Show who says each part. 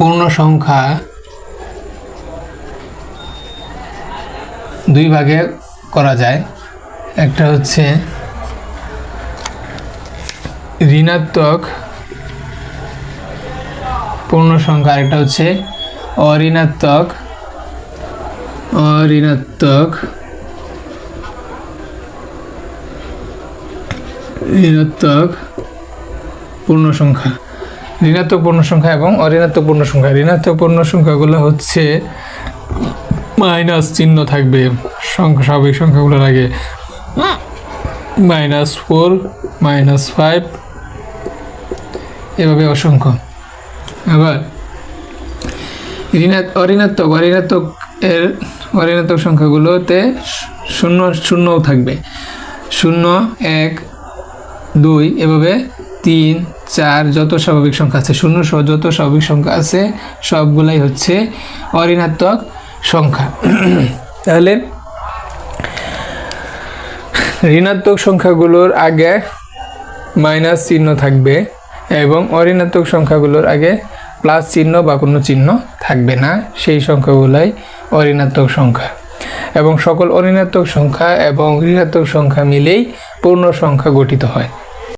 Speaker 1: পূর্ণ সংখ্যা দুই ভাগে করা যায়। একটা হচ্ছে ঋণাত্মক পূর্ণ সংখ্যা, আরেকটা হচ্ছে অঋণাত্মক পূর্ণ সংখ্যা। ঋণাত্মক পূর্ণ সংখ্যা এবং অঋণাত্মক পূর্ণ সংখ্যা। ঋণাত্মক পূর্ণ সংখ্যাগুলো হচ্ছে মাইনাস চিহ্ন থাকবে স্বাভাবিক সংখ্যাগুলোর আগে, -4, -5 এভাবে অসংখ্য। আবার অঋণাত্মক সংখ্যাগুলোতে শূন্যও থাকবে, 0, 1, 2 এভাবে 3, 4 যত স্বাভাবিক সংখ্যা আছে, 0 সহ যত স্বাভাবিক সংখ্যা আছে সবগুলাই হচ্ছে অঋণাত্মক সংখ্যা। তাহলে ঋণাত্মক সংখ্যাগুলোর আগে মাইনাস চিহ্ন থাকবে এবং অঋণাত্মক সংখ্যাগুলোর আগে প্লাস চিহ্ন বা কোনো চিহ্ন থাকবে না, সেই সংখ্যাগুলাই অঋণাত্মক সংখ্যা। এবং সকল অঋণাত্মক সংখ্যা এবং ঋণাত্মক সংখ্যা মিলেই পূর্ণ সংখ্যা গঠিত হয়।